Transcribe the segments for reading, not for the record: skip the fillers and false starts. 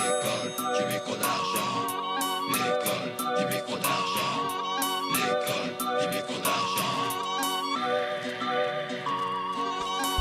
L'école du micro d'argent. L'école du micro d'argent. L'école du micro d'argent.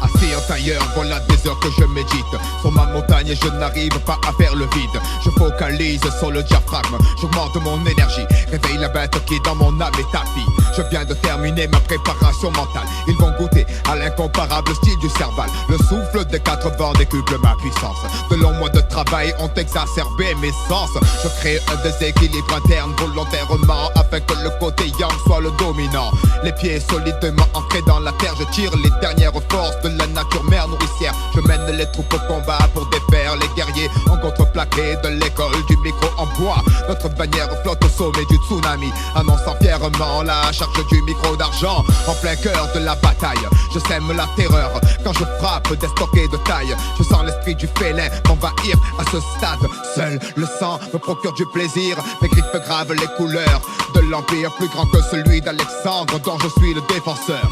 Assis en tailleur, voilà des heures que je médite sur ma montagne et je n'arrive pas à faire le vide. Je focalise sur le diaphragme, j'augmente mon énergie, réveille la bête qui est dans mon âme et tapis. Je viens de terminer ma préparation mentale. Ils vont goûter à l'incomparable style du cerval. Le souffle des 4 vents décuple ma puissance. De longs mois de travail ont exacerbé mes sens. Je crée un déséquilibre interne volontairement afin que le côté yang soit le dominant. Les pieds solidement ancrés dans la terre, je tire les dernières forces de la nature mère nourricière. Je mène les troupes au combat pour défaire les guerriers en contreplaqué de l'école du micro en bois. Notre bannière flotte au sommet du tsunami, annonçant fièrement la charge du micro d'argent. En plein cœur de la bataille, je sème la terreur quand je frappe des stockés de taille. Je sens l'esprit du félin m'envahir à ce stade. Seul le sang me procure du plaisir. Mes griffes gravent les couleurs de l'empire plus grand que celui d'Alexandre dont je suis le défenseur.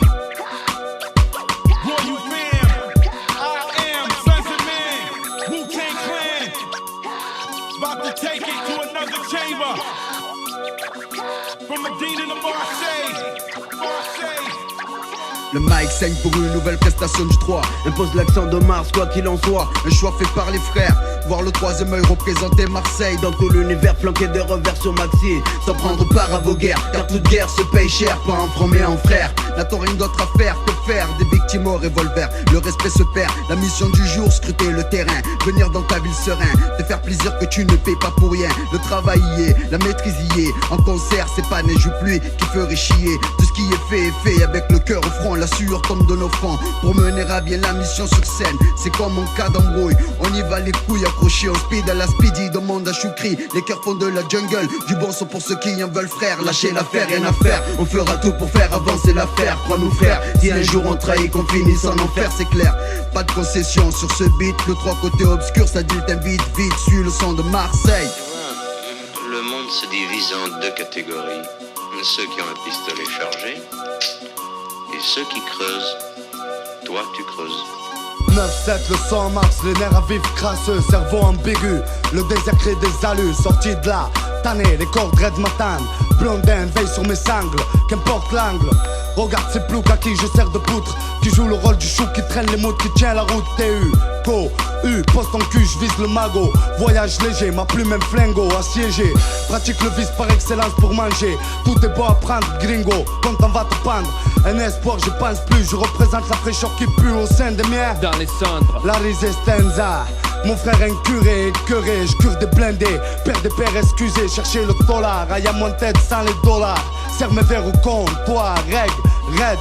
From Medina to Marseille. Le mic saigne pour une nouvelle prestation du 3. Impose l'accent de Mars, quoi qu'il en soit. Un choix fait par les frères. Voir le troisième œil représenter Marseille dans tout l'univers, flanqué de revers sur Maxi. Sans prendre part à vos guerres, car toute guerre se paye cher. Pas en front mais en frère. N'a-t-on rien d'autre à faire que faire des victimes au revolver? Le respect se perd. La mission du jour, scruter le terrain. Venir dans ta ville serein. Te faire plaisir que tu ne payes pas pour rien. Le travail y est, la maîtrise y est. En concert, c'est pas neige ou pluie qui ferait chier. Tout ce qui est fait avec le cœur au front. La sueur tombe de nos fronts pour mener à bien la mission sur scène. C'est comme en cas d'embrouille. On y va les couilles accrochées en speed à la speedy. Demande à Choukri. Les cœurs font de la jungle. Du bon son pour ceux qui en veulent frère. Lâchez l'affaire, rien à faire. On fera tout pour faire avancer l'affaire. Crois-nous frère, si un jour on trahit qu'on finisse en enfer, c'est clair. Pas de concession sur ce beat. Le 3 côté obscur, ça dit t'invite vite. Suis le son de Marseille. Le monde se divise en 2 catégories. Ceux qui ont un pistolet chargé et ceux qui creusent. Toi, tu creuses. 9-7, le sang max, les nerfs à vif crasseux, cerveau ambigu. Le désert crée des allus, sorti de là. Tanné, les cordes red matin. Blondin veille sur mes sangles, qu'importe l'angle. Regarde ces ploucs à qui je sers de poutre, qui joue le rôle du chou qui traîne les mots, qui tient la route. TU, Go, U, poste en cul, je vise le magot. Voyage léger, ma plume même flingo, assiégé. Pratique le vice par excellence pour manger. Tout est bon à prendre, gringo, quand on va te pendre. Un espoir, je pense plus, je représente la fraîcheur qui pue au sein des miens. Dans les cendres, la resistenza. Mon frère incuré, écœuré, je cure des blindés. Père des pères excusez, cherchez le dollar. Aïe à mon tête sans les dollars. Serre mes verres au comptoir, règle, raid.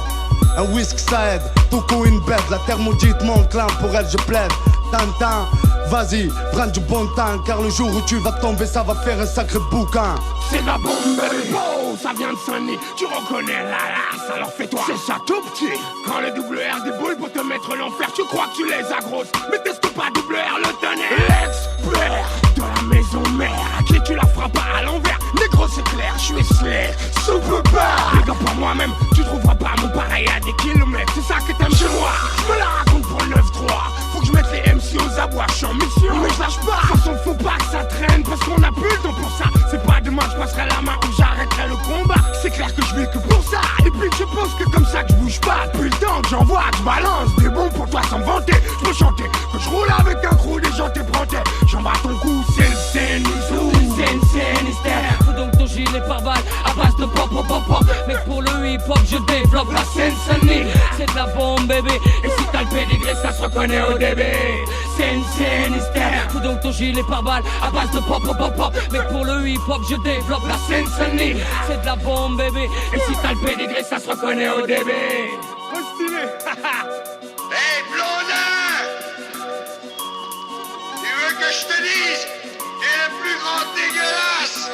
Un whisk ça aide, tout coup une bête. La terre maudite, mon clan, pour elle je plaide. Tintin, vas-y, prends du bon temps. Car le jour où tu vas tomber, ça va faire un sacré bouquin. C'est la bombe, baby. Oh, ça vient de sonner. Tu reconnais la race, alors fais-toi. C'est ça tout petit. Quand le double R déboule pour te mettre l'enfer, tu crois que tu les agrosses. Mais teste pas double R le tonnerre. L'expert de la maison mère. À qui tu la feras pas à l'envers. Négro, c'est clair, je suis slay. Soupe pas. Les gars, pour moi-même, tu trouveras pas mon pareil à des kilomètres. C'est ça que t'aimes chez moi. Je me la raconte pour le 9-3. Faut que je mette les MC aux abois, je suis en mission. Mais je lâche pas. De toute façon, faut pas que ça traîne. Parce qu'on a plus le temps pour ça. C'est pas demain, je passerai la main ou j'arrêterai le combat. C'est clair que je vis que pour ça. Et puis je pense que comme ça que je bouge pas. Depuis le temps que j'envoie, que je balance des bons pour toi sans me vanter. Je peux chanter que je roule avec un crew, des gens t'éprantés. J'en bats ton cou, c'est le Sénisou. c'est une Sinistère. Faut donc ton gilet par balle à base de pop pop pop pop. Mais pour le hip hop je développe la Seine-Saint-Denis. C'est de la bombe bébé. Et si t'as le pédigré ça se reconnaît au début. C'est une Sinistère. Faut donc ton gilet par balle à base de pop pop pop pop. Mais pour le hip hop je développe la Seine-Saint-Denis. C'est de la bombe bébé. Et si t'as le pédigré ça se reconnaît au début. Hey Blondin, tu veux que je te dise? T'es le plus grand dégueulasse